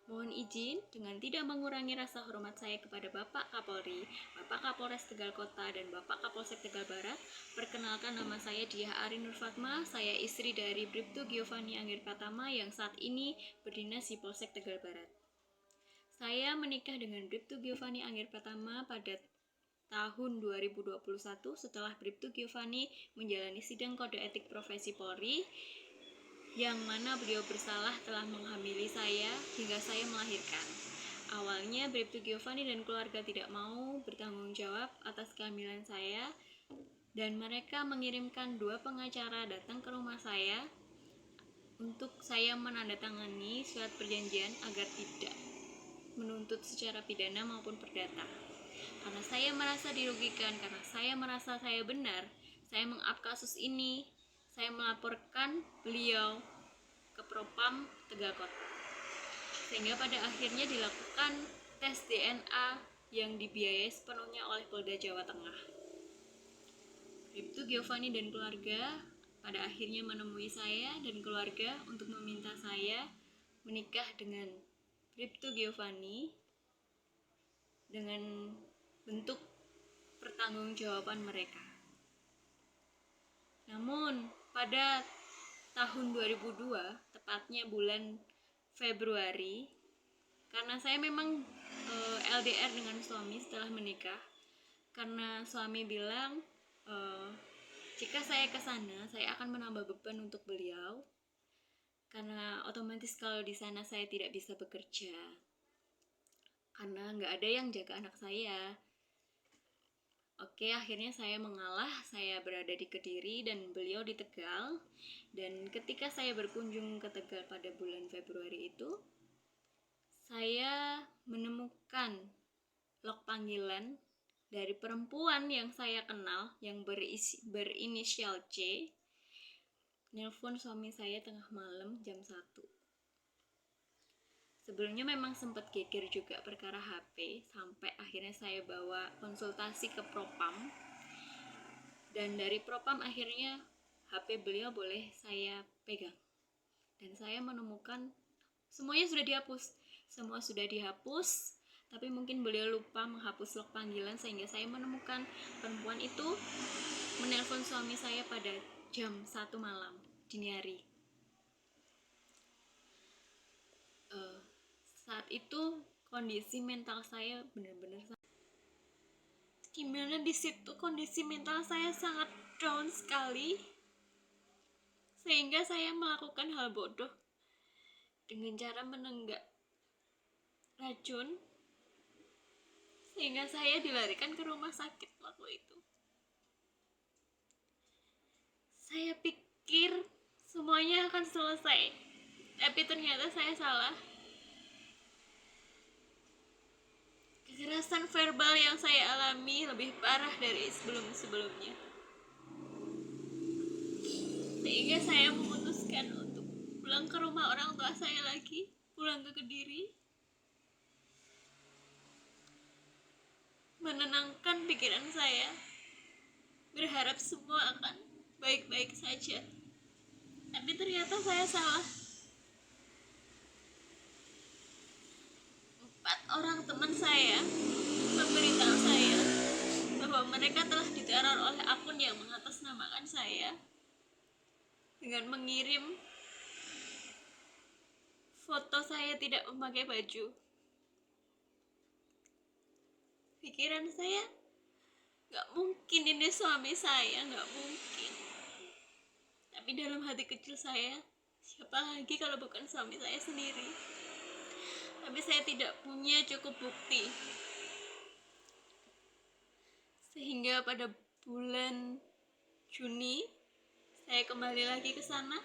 Mohon izin, dengan tidak mengurangi rasa hormat saya kepada Bapak Kapolri, Bapak Kapolres Tegal Kota, dan Bapak Kapolsek Tegal Barat, perkenalkan nama saya Diah Arin Nur Fatma. Saya istri dari Bribtu Giovanni Angger Pratama yang saat ini berdinas di Polsek Tegal Barat. Saya menikah dengan Bribtu Giovanni Angger Pratama pada tahun 2021 setelah Bribtu Giovanni menjalani sidang kode etik profesi Polri yang mana beliau bersalah telah menghamili saya hingga saya melahirkan. Awalnya Bribtu Giovanni dan keluarga tidak mau bertanggung jawab atas kehamilan saya dan mereka mengirimkan 2 pengacara datang ke rumah saya untuk saya menandatangani surat perjanjian agar tidak menuntut secara pidana maupun perdata. Karena saya merasa dirugikan, karena saya merasa saya benar, saya meng-up kasus ini, saya melaporkan beliau ke Propam Tegal Kota. Sehingga pada akhirnya dilakukan tes DNA yang dibiayai sepenuhnya oleh Polda Jawa Tengah. Bribtu Giovanni dan keluarga pada akhirnya menemui saya dan keluarga untuk meminta saya menikah dengan Bribtu Giovanni dengan bentuk pertanggungjawaban mereka. Namun pada tahun 2002, tepatnya bulan Februari, karena saya memang LDR dengan suami setelah menikah, karena suami bilang jika saya ke sana saya akan menambah beban untuk beliau, karena otomatis kalau di sana saya tidak bisa bekerja karena nggak ada yang jaga anak saya. Oke, akhirnya saya mengalah, saya berada di Kediri dan beliau di Tegal. Dan ketika saya berkunjung ke Tegal pada bulan Februari itu, saya menemukan log panggilan dari perempuan yang saya kenal yang berinisial C, nelpon suami saya tengah malam jam 1. Sebelumnya memang sempat geger juga perkara HP, sampai akhirnya saya bawa konsultasi ke Propam. Dan dari Propam akhirnya HP beliau boleh saya pegang. Dan saya menemukan semuanya sudah dihapus. Semua sudah dihapus, tapi mungkin beliau lupa menghapus log panggilan sehingga saya menemukan perempuan itu menelpon suami saya pada jam 1 malam dini hari. Saat itu kondisi mental saya benar-benar gimana, di situ kondisi mental saya sangat down sekali sehingga saya melakukan hal bodoh dengan cara menenggak racun sehingga saya dilarikan ke rumah sakit waktu itu. Saya pikir semuanya akan selesai, tapi ternyata saya salah. Kekerasan verbal yang saya alami lebih parah dari sebelum-sebelumnya. Sehingga saya memutuskan untuk pulang ke rumah orang tua saya lagi, pulang ke Kediri, menenangkan pikiran saya, berharap semua akan baik-baik saja. Tapi ternyata saya salah. 4 orang teman saya memberitahu saya bahwa mereka telah diteror oleh akun yang mengatasnamakan saya dengan mengirim foto saya tidak memakai baju. Pikiran saya, gak mungkin ini suami saya, gak mungkin. Tapi dalam hati kecil saya, siapa lagi kalau bukan suami saya sendiri. Tapi saya tidak punya cukup bukti. Sehingga pada bulan Juni saya kembali lagi ke sana.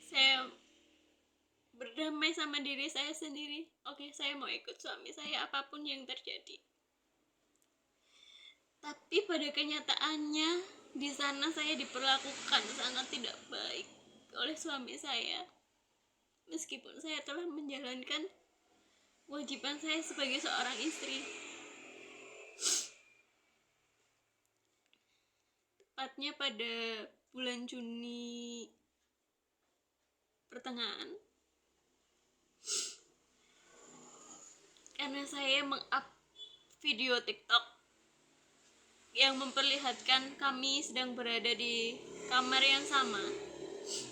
Saya berdamai sama diri saya sendiri. Oke, saya mau ikut suami saya apapun yang terjadi. Tapi pada kenyataannya di sana saya diperlakukan sangat tidak baik oleh suami saya. Meskipun saya telah menjalankan kewajiban saya sebagai seorang istri. Tepatnya pada bulan Juni pertengahan, karena saya meng-up video TikTok yang memperlihatkan kami sedang berada di kamar yang sama,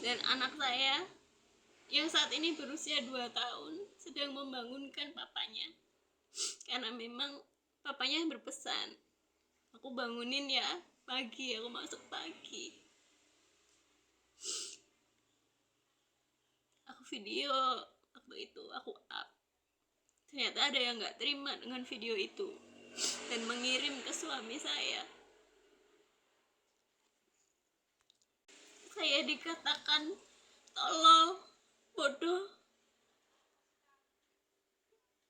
dan anak saya yang saat ini berusia 2 tahun sedang membangunkan papanya, karena memang papanya berpesan, aku bangunin ya pagi, aku masuk pagi. Aku video waktu itu, aku up. Ternyata ada yang gak terima dengan video itu dan mengirim ke suami saya. Saya dikatakan tolol, bodoh,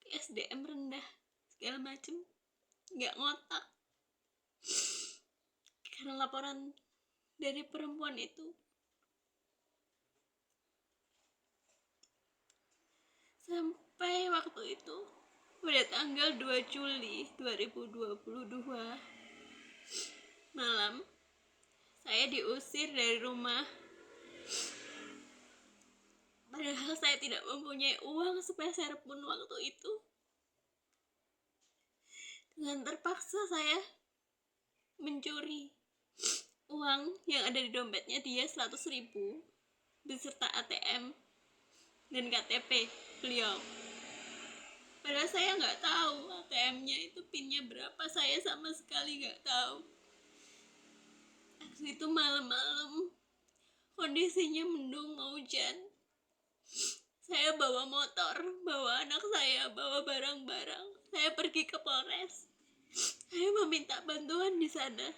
SDM rendah, segala macem, gak ngotak. Karena laporan dari perempuan itu. Sampai waktu itu, pada tanggal 2 Juli 2022 malam, saya diusir dari rumah. Padahal saya tidak mempunyai uang sepeser pun waktu itu. Dengan terpaksa saya mencuri uang yang ada di dompetnya dia 100.000 beserta ATM dan KTP beliau. Padahal saya nggak tahu ATM-nya itu pinnya berapa, saya sama sekali nggak tahu. Waktu itu malam-malam, kondisinya mendung mau hujan. Saya bawa motor, bawa anak saya, bawa barang-barang. Saya pergi ke Polres. Saya meminta bantuan di sana.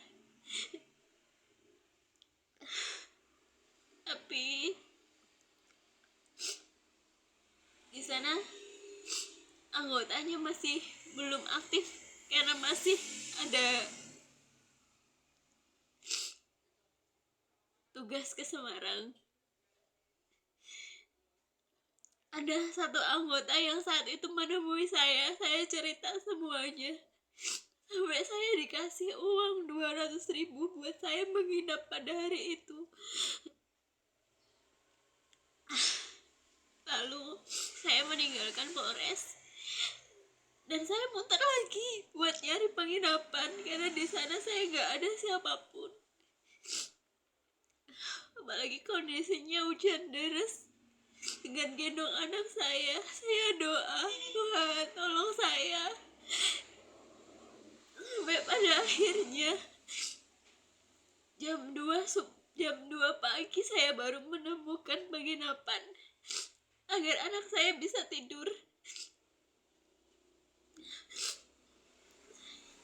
Tapi di sana anggotanya masih belum aktif karena masih ada tugas ke Semarang. Ada satu anggota yang saat itu menemui saya cerita semuanya. Sampai saya dikasih uang 200.000 buat saya menginap pada hari itu. Lalu saya meninggalkan Polres dan saya muter lagi buat nyari penginapan karena di sana saya nggak ada siapapun. Apalagi kondisinya hujan deras. Dengan gendong anak saya doa, Tuhan tolong saya. Sampai pada akhirnya jam 2 pagi saya baru menemukan penginapan agar anak saya bisa tidur.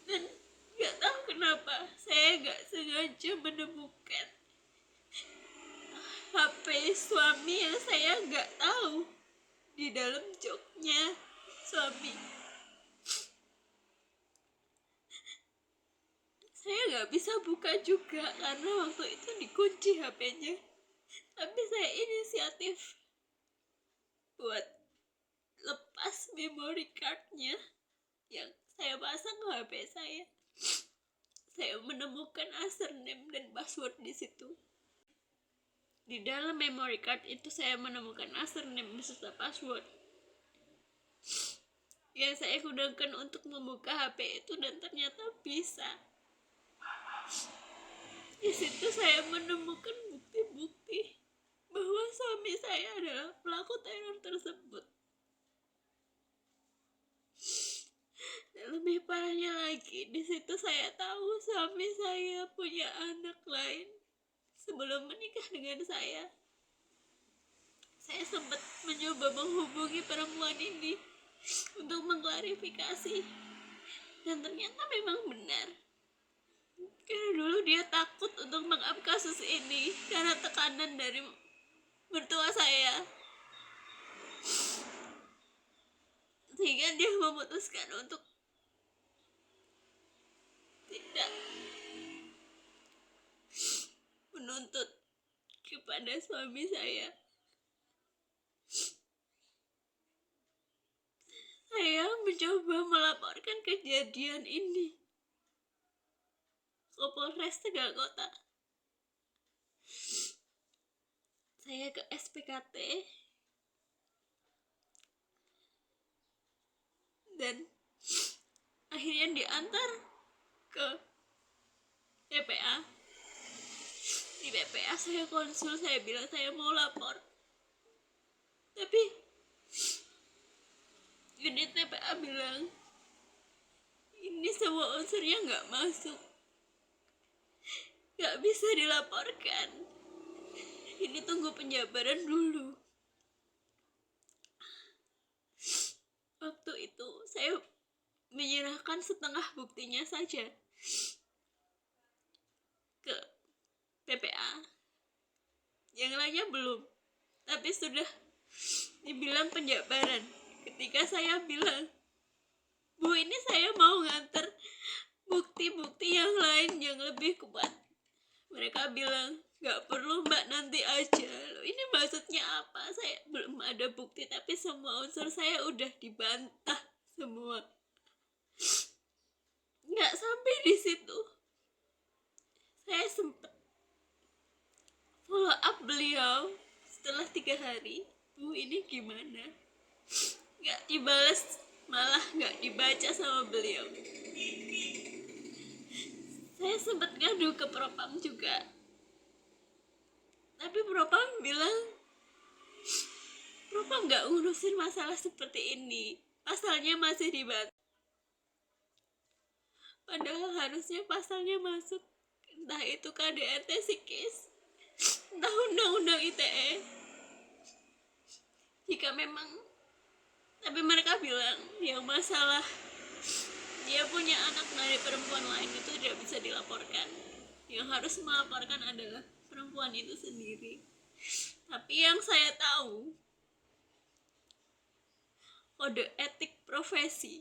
Dan gak tahu kenapa saya gak sengaja menemukan HP suami yang saya gak tahu di dalam joknya suami. Saya gak bisa buka juga karena waktu itu dikunci HP-nya. Tapi saya inisiatif buat lepas memory card-nya yang saya pasang ke HP saya. Saya menemukan username dan password di situ. Di dalam memory card itu saya menemukan username beserta password yang saya gunakan untuk membuka HP itu, dan ternyata bisa. Di situ saya menemukan bukti-bukti bahwa suami saya adalah pelaku teror tersebut. Dan lebih parahnya lagi, di situ saya tahu suami saya punya anak lain sebelum menikah dengan saya. Saya sempat mencoba menghubungi perempuan ini untuk mengklarifikasi, dan ternyata memang benar. Karena dulu dia takut untuk mengup kasus ini karena tekanan dari mertua saya, sehingga dia memutuskan untuk tidak menuntut kepada suami saya. Saya mencoba melaporkan kejadian ini ke Polres Tegal Kota. Saya ke SPKT dan kemudian diantar ke PPA. Di PPA saya konsul, saya bilang saya mau lapor, tapi unit PPA bilang ini semua unsurnya nggak masuk, nggak bisa dilaporkan, ini tunggu penjabaran dulu. Waktu itu saya menyerahkan setengah buktinya saja ke PPA, yang lainnya belum, tapi sudah dibilang penjabaran. Ketika saya bilang, Bu, ini saya mau nganter bukti-bukti yang lain yang lebih kuat, mereka bilang gak perlu Mbak, nanti aja. Loh, ini maksudnya apa? Saya belum ada bukti tapi semua unsur saya udah dibantah semua. Nggak sampai di situ, saya sempat follow up beliau setelah 3 hari. Bu, ini gimana? Nggak dibalas, malah nggak dibaca sama beliau. Saya sempat ngadu ke Propam juga, tapi Propam bilang Propam nggak ngurusin masalah seperti ini, pasalnya masih dibantah. Padahal harusnya pasalnya masuk, entah itu KDRT psikis, entah undang-undang ITE. Jika memang, tapi mereka bilang yang masalah dia punya anak dari perempuan lain itu tidak bisa dilaporkan. Yang harus melaporkan adalah perempuan itu sendiri. Tapi yang saya tahu, kode etik profesi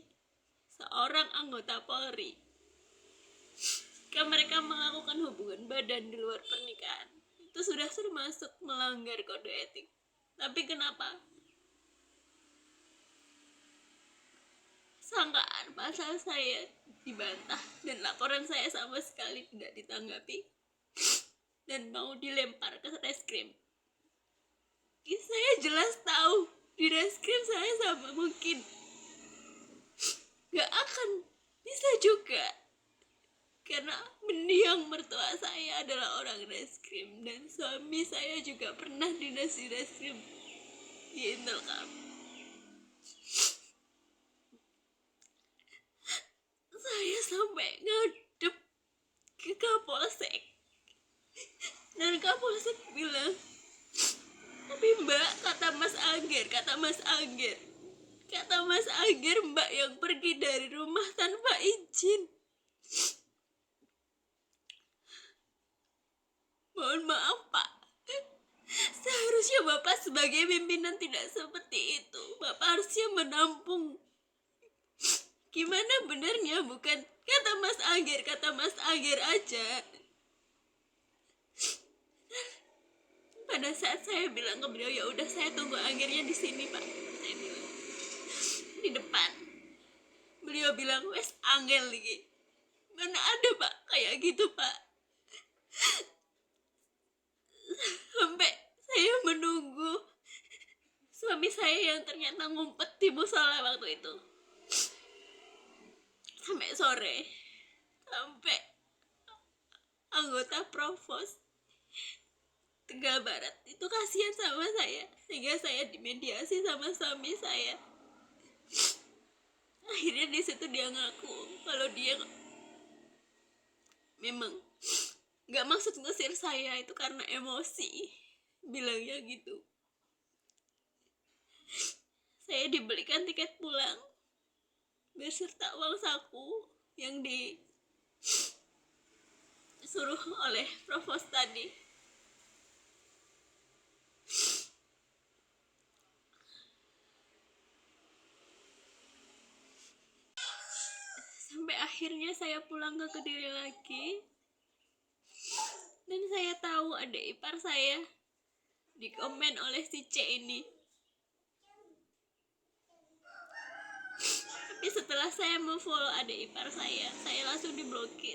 seorang anggota Polri, jika mereka melakukan hubungan badan di luar pernikahan, itu sudah termasuk melanggar kode etik. Tapi kenapa sangkaan pasal saya dibantah dan laporan saya sama sekali tidak ditanggapi dan mau dilempar ke reskrim? Saya jelas tahu di reskrim saya sama mungkin gak akan bisa juga, karena mendiang mertua saya adalah orang reskrim dan suami saya juga pernah dinas di reskrim di Intelkam. Saya sampai ngadep ke Kapolsek dan Kapolsek bilang, tapi Mbak, kata Mas Angger, Mbak yang pergi dari rumah tanpa izin. Mohon maaf Pak, seharusnya Bapak sebagai pimpinan tidak seperti itu. Bapak harusnya menampung. Gimana benarnya, bukan kata Mas Angger aja. Pada saat saya bilang ke beliau, ya udah saya tunggu Anggernya di sini Pak, saya bilang di depan. Beliau bilang, wes Angger lagi. Mana ada Pak kayak gitu Pak. Sampai saya menunggu suami saya yang ternyata ngumpet di musola waktu itu sampai sore, sampai anggota Provos Tegal Barat itu kasihan sama saya, sehingga saya dimediasi sama suami saya. Akhirnya di situ dia ngaku kalau dia memang nggak maksud ngusir saya, itu karena emosi, bilangnya gitu. Saya dibelikan tiket pulang beserta uang saku yang disuruh oleh Provos tadi. Sampai akhirnya saya pulang ke Kediri lagi, dan saya tahu adik ipar saya dikomen oleh si C ini. Tapi setelah saya memfollow adik ipar saya langsung diblokir.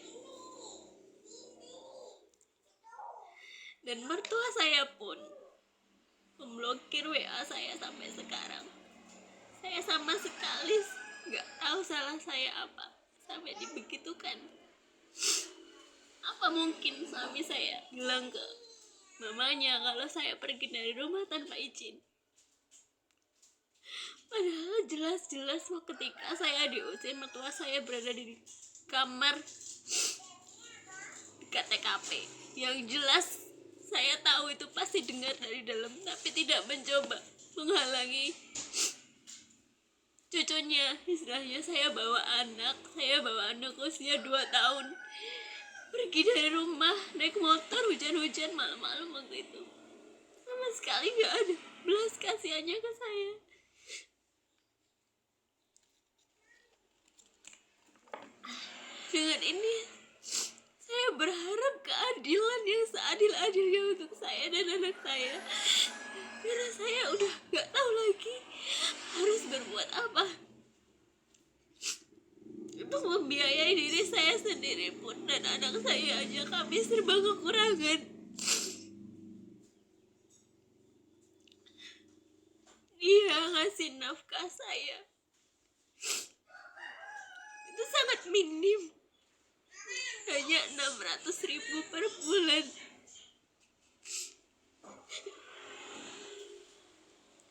Dan mertua saya pun memblokir WA saya sampai sekarang. Saya sama sekali nggak tahu salah saya apa. sampai dibegitukan. Apa mungkin suami saya bilang ke mamanya kalau saya pergi dari rumah tanpa izin? Padahal jelas-jelas ketika saya diusir, mertua saya berada di kamar dekat TKP. Yang jelas saya tahu itu pasti dengar dari dalam, tapi tidak mencoba menghalangi cucunya. Istilahnya saya bawa anak usia 2 tahun pergi dari rumah naik motor hujan-hujan malam-malam waktu itu. Sama sekali gak ada belas kasihannya ke saya. Dengan ini saya berharap keadilan yang seadil-adilnya untuk saya dan anak saya, karena saya udah gak tahu lagi harus berbuat apa untuk membiayai diri saya sendiri pun, dan anak saya aja kami serba kekurangan. Dia ngasih nafkah saya itu sangat minim, hanya 600.000 per bulan.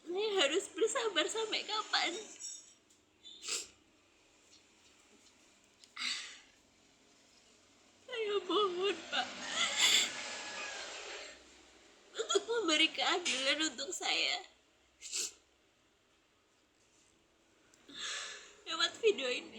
Saya harus bersabar sampai kapan? Saya mohon, Pak, untuk memberi keadilan untuk saya. Lewat video ini